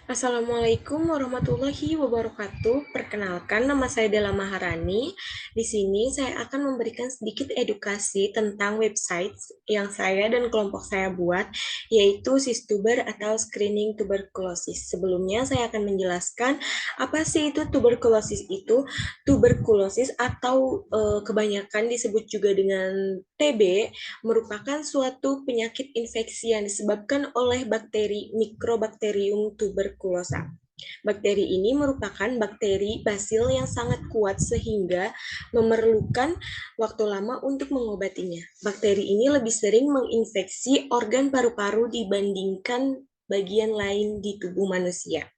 Assalamualaikum warahmatullahi wabarakatuh. Perkenalkan, nama saya Della Maharani. Di sini saya akan memberikan sedikit edukasi tentang website yang saya dan kelompok saya buat, yaitu Sistuber atau Screening Tuberkulosis. Sebelumnya saya akan menjelaskan apa sih itu tuberkulosis itu. Tuberkulosis atau kebanyakan disebut juga dengan TB merupakan suatu penyakit infeksi yang disebabkan oleh bakteri Mycobacterium tuberculosa. Bakteri ini merupakan bakteri basil yang sangat kuat sehingga memerlukan waktu lama untuk mengobatinya. Bakteri ini lebih sering menginfeksi organ paru-paru dibandingkan bagian lain di tubuh manusia.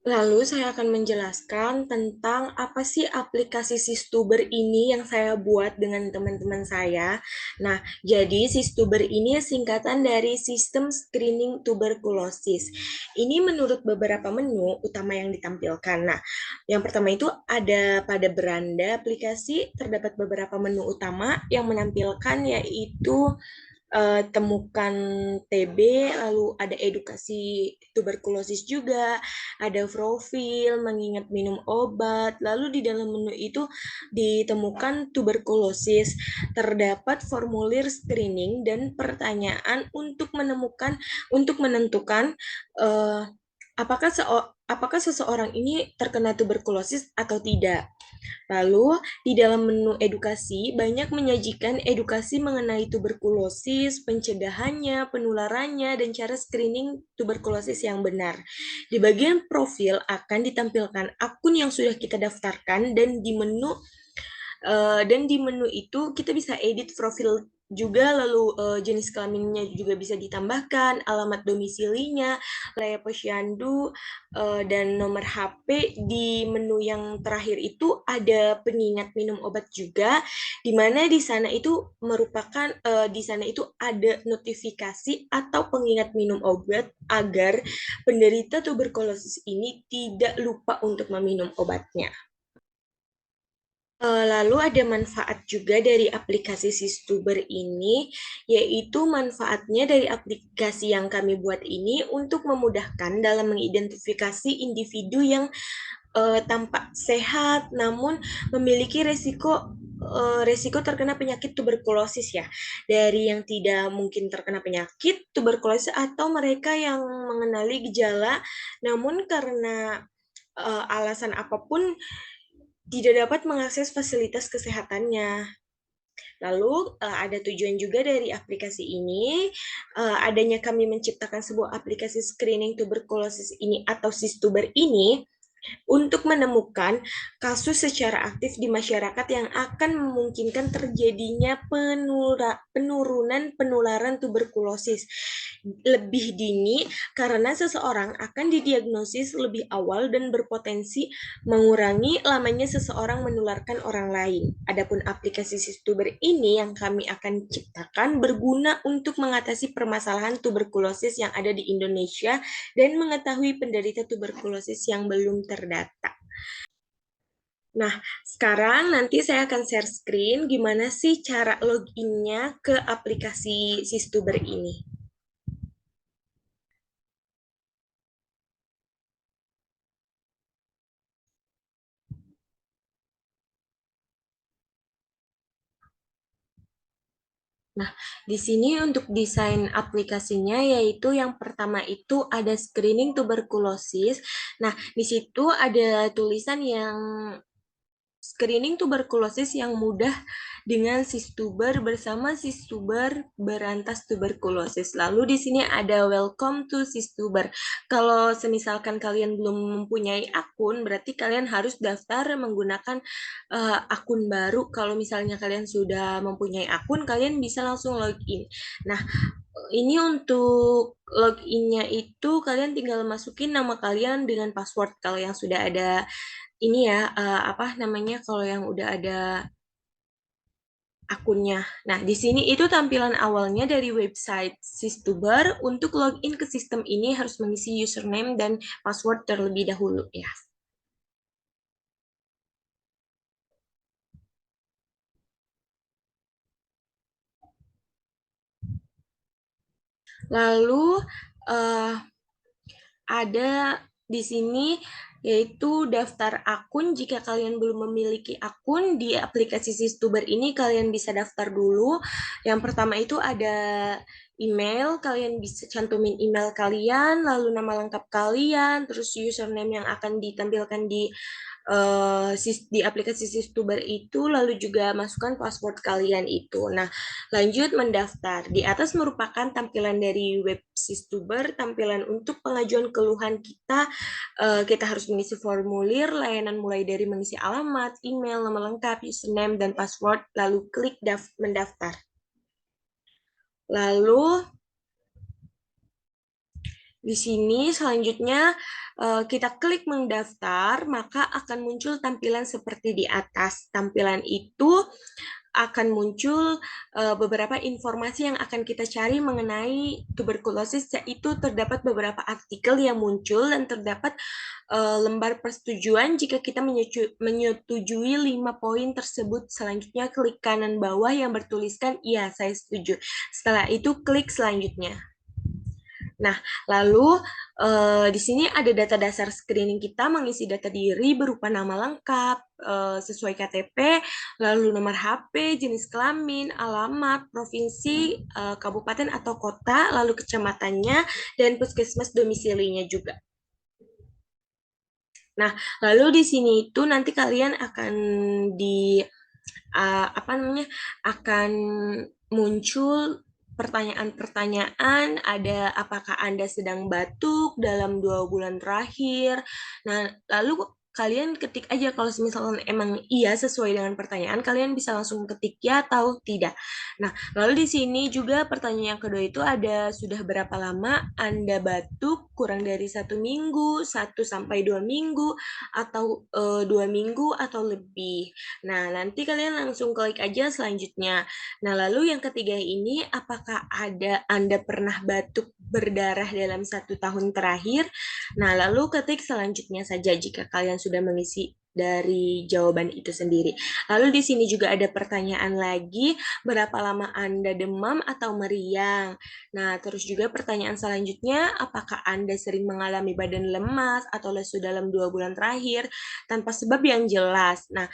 Lalu saya akan menjelaskan tentang apa sih aplikasi Sistuber ini yang saya buat dengan teman-teman saya. Nah, jadi Sistuber ini singkatan dari Sistem Screening Tuberkulosis. Ini menurut beberapa menu utama yang ditampilkan. Nah, yang pertama itu ada pada beranda aplikasi terdapat beberapa menu utama yang menampilkan yaitu temukan TB, lalu ada edukasi tuberkulosis juga, ada profil, mengingat minum obat, lalu di dalam menu itu ditemukan tuberkulosis, terdapat formulir screening dan pertanyaan untuk menentukan uh, apakah seseorang ini terkena tuberkulosis atau tidak. Lalu, di dalam menu edukasi, banyak menyajikan edukasi mengenai tuberkulosis, pencegahannya, penularannya, dan cara screening tuberkulosis yang benar. Di bagian profil akan ditampilkan akun yang sudah kita daftarkan dan di menu itu kita bisa edit profil juga, lalu jenis kelaminnya juga bisa ditambahkan, alamat domisilinya, wilayah posyandu, dan nomor HP. Di menu yang terakhir itu ada pengingat minum obat juga, di mana di sana itu ada notifikasi atau pengingat minum obat agar penderita tuberkulosis ini tidak lupa untuk meminum obatnya. Lalu ada manfaat juga dari aplikasi Sistuber ini, yaitu manfaatnya dari aplikasi yang kami buat ini untuk memudahkan dalam mengidentifikasi individu yang tampak sehat namun memiliki resiko terkena penyakit tuberkulosis ya. Dari yang tidak mungkin terkena penyakit tuberkulosis atau mereka yang mengenali gejala namun karena alasan apapun tidak dapat mengakses fasilitas kesehatannya. Lalu ada tujuan juga dari aplikasi ini, adanya kami menciptakan sebuah aplikasi screening tuberkulosis ini atau Sistuber ini untuk menemukan kasus secara aktif di masyarakat yang akan memungkinkan terjadinya penurunan penularan tuberkulosis lebih dini karena seseorang akan didiagnosis lebih awal dan berpotensi mengurangi lamanya seseorang menularkan orang lain. Adapun aplikasi Sistuber ini yang kami akan ciptakan berguna untuk mengatasi permasalahan tuberkulosis yang ada di Indonesia dan mengetahui penderita tuberkulosis yang belum terdata. Nah, sekarang nanti saya akan share screen gimana sih cara loginnya ke aplikasi Sistuber ini. Nah, di sini untuk desain aplikasinya yaitu yang pertama itu ada screening tuberkulosis. Nah, di situ ada tulisan yang screening tuberkulosis yang mudah dengan Sistuber bersama Sistuber berantas tuberkulosis. Lalu di sini ada welcome to Sistuber. Kalau semisalkan kalian belum mempunyai akun, berarti kalian harus daftar menggunakan akun baru. Kalau misalnya kalian sudah mempunyai akun, kalian bisa langsung login. Nah, ini untuk loginnya itu kalian tinggal masukin nama kalian dengan password kalau yang sudah ada ini ya, apa namanya kalau yang udah ada akunnya. Nah, di sini itu tampilan awalnya dari website Sistuber. Untuk login ke sistem ini harus mengisi username dan password terlebih dahulu ya. Lalu eh, ada di sini yaitu daftar akun. Jika kalian belum memiliki akun di aplikasi Sistuber ini, kalian bisa daftar dulu. Yang pertama itu ada email, kalian bisa cantumin email kalian, lalu nama lengkap kalian, terus username yang akan ditampilkan di aplikasi Sistuber itu, lalu juga masukkan password kalian itu. Nah, lanjut mendaftar. Di atas merupakan tampilan dari web Sistuber, tampilan untuk pengajuan keluhan kita. Kita harus mengisi formulir, layanan mulai dari mengisi alamat, email, nama lengkap, username, dan password, lalu klik mendaftar. Lalu di sini selanjutnya kita klik mendaftar, maka akan muncul tampilan seperti di atas. Tampilan itu akan muncul beberapa informasi yang akan kita cari mengenai tuberkulosis, yaitu terdapat beberapa artikel yang muncul dan terdapat lembar persetujuan jika kita menyetujui 5 poin tersebut. Selanjutnya klik kanan bawah yang bertuliskan iya saya setuju. Setelah itu klik selanjutnya. Nah, lalu di sini ada data dasar screening kita mengisi data diri berupa nama lengkap, sesuai KTP, lalu nomor HP, jenis kelamin, alamat, provinsi, kabupaten atau kota, lalu kecamatannya, dan puskesmas domisilinya juga. Nah, lalu di sini itu nanti kalian akan di apa namanya akan muncul pertanyaan-pertanyaan, ada apakah Anda sedang batuk dalam 2 bulan terakhir. Nah, lalu kalian ketik aja kalau misalkan emang iya sesuai dengan pertanyaan, kalian bisa langsung ketik ya atau tidak. Nah, lalu di sini juga pertanyaan yang kedua itu ada sudah berapa lama Anda batuk, kurang dari 1 minggu, 1 sampai 2 minggu, atau 2 minggu atau lebih. Nah, nanti kalian langsung klik aja selanjutnya. Nah, lalu yang ketiga ini, apakah Anda pernah batuk berdarah dalam 1 tahun terakhir? Nah, lalu ketik selanjutnya saja jika kalian sudah mengisi dari jawaban itu sendiri. Lalu di sini juga ada pertanyaan lagi, berapa lama Anda demam atau meriang? Nah, terus juga pertanyaan selanjutnya, apakah Anda sering mengalami badan lemas atau lesu dalam 2 bulan terakhir tanpa sebab yang jelas? Nah,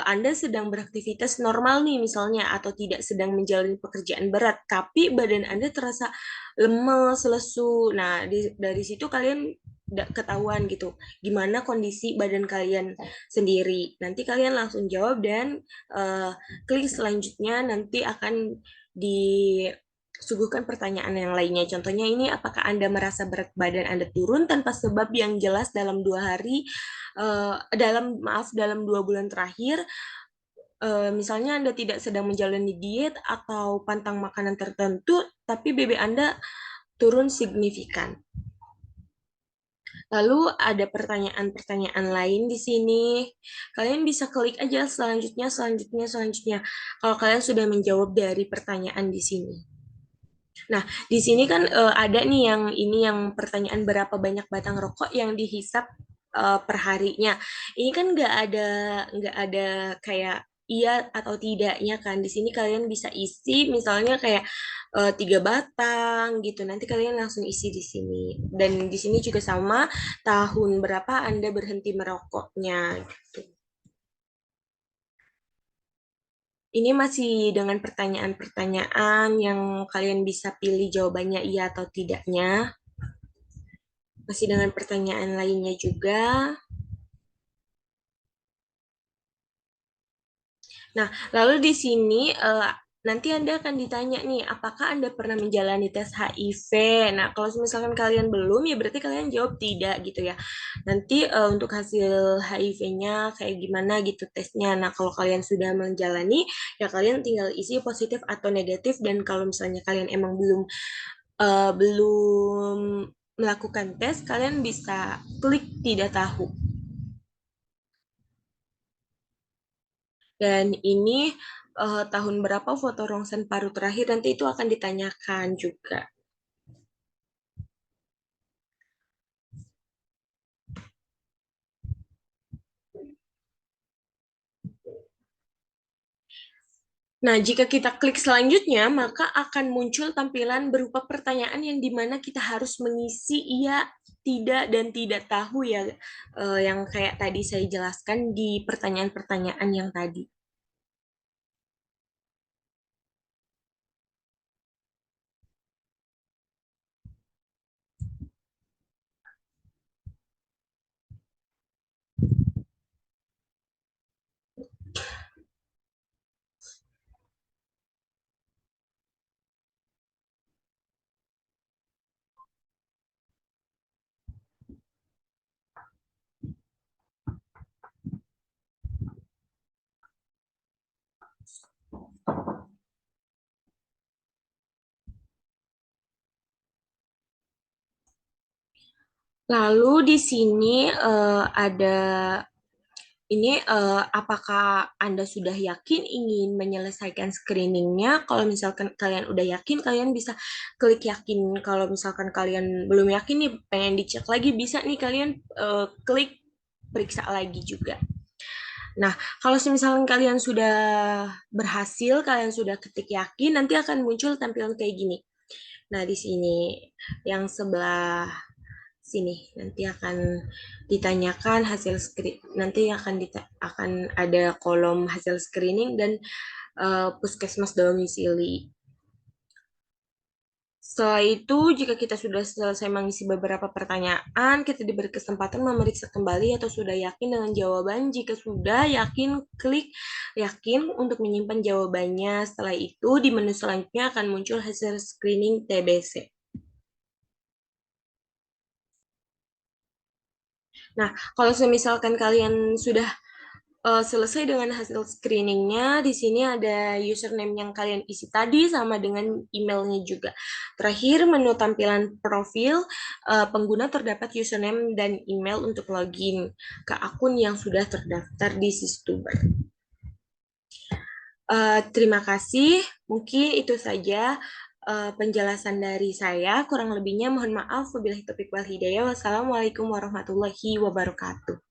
Anda sedang beraktivitas normal nih misalnya, atau tidak sedang menjalani pekerjaan berat, tapi badan Anda terasa lemes, lesu. Nah, dari situ kalian ketahuan gitu, gimana kondisi badan kalian sendiri. Nanti kalian langsung jawab dan klik selanjutnya, nanti akan disuguhkan pertanyaan yang lainnya. Contohnya ini, apakah Anda merasa berat badan Anda turun tanpa sebab yang jelas dalam 2 hari, dalam 2 bulan terakhir, misalnya Anda tidak sedang menjalani diet atau pantang makanan tertentu, tapi BB Anda turun signifikan. Lalu ada pertanyaan-pertanyaan lain di sini. Kalian bisa klik aja selanjutnya, selanjutnya, selanjutnya. Kalau kalian sudah menjawab dari pertanyaan di sini. Nah, di sini kan ada nih yang pertanyaan berapa banyak batang rokok yang dihisap per harinya. Ini kan nggak ada kayak iya atau tidaknya kan. Di sini kalian bisa isi misalnya kayak 3 batang gitu. Nanti kalian langsung isi di sini. Dan di sini juga sama, tahun berapa Anda berhenti merokoknya gitu. Ini masih dengan pertanyaan-pertanyaan yang kalian bisa pilih jawabannya iya atau tidaknya. Masih dengan pertanyaan lainnya juga. Nah, lalu di sini nanti Anda akan ditanya nih, apakah Anda pernah menjalani tes HIV? Nah, kalau misalkan kalian belum, ya berarti kalian jawab tidak gitu ya. Nanti untuk hasil HIV-nya kayak gimana gitu tesnya. Nah, kalau kalian sudah menjalani, ya kalian tinggal isi positif atau negatif. Dan kalau misalnya kalian emang belum melakukan tes, kalian bisa klik tidak tahu. Dan ini tahun berapa foto rongsen paru terakhir, nanti itu akan ditanyakan juga. Nah, jika kita klik selanjutnya, maka akan muncul tampilan berupa pertanyaan yang dimana kita harus mengisi iya, tidak, dan tidak tahu ya, yang kayak tadi saya jelaskan di pertanyaan-pertanyaan yang tadi. Lalu di sini ada ini, apakah Anda sudah yakin ingin menyelesaikan screeningnya? Kalau misalkan kalian udah yakin, kalian bisa klik yakin. Kalau misalkan kalian belum yakin nih, pengen dicek lagi, bisa nih kalian klik periksa lagi juga. Nah, kalau misalkan kalian sudah berhasil, kalian sudah ketik yakin, nanti akan muncul tampilan kayak gini. Nah, di sini yang sebelah sini nanti akan ditanyakan hasil screen, nanti akan ada kolom hasil screening dan puskesmas domisili. Setelah itu, jika kita sudah selesai mengisi beberapa pertanyaan, kita diberi kesempatan memeriksa kembali atau sudah yakin dengan jawaban. Jika sudah yakin, klik yakin untuk menyimpan jawabannya. Setelah itu, di menu selanjutnya akan muncul hasil screening TBC. Nah, kalau misalkan kalian sudah selesai dengan hasil screeningnya, di sini ada username yang kalian isi tadi sama dengan emailnya juga. Terakhir, menu tampilan profil pengguna terdapat username dan email untuk login ke akun yang sudah terdaftar di Sistuber. Terima kasih, mungkin itu saja penjelasan dari saya. Kurang lebihnya mohon maaf. Wabillahi taufiq wal hidayah. Wassalamualaikum warahmatullahi wabarakatuh.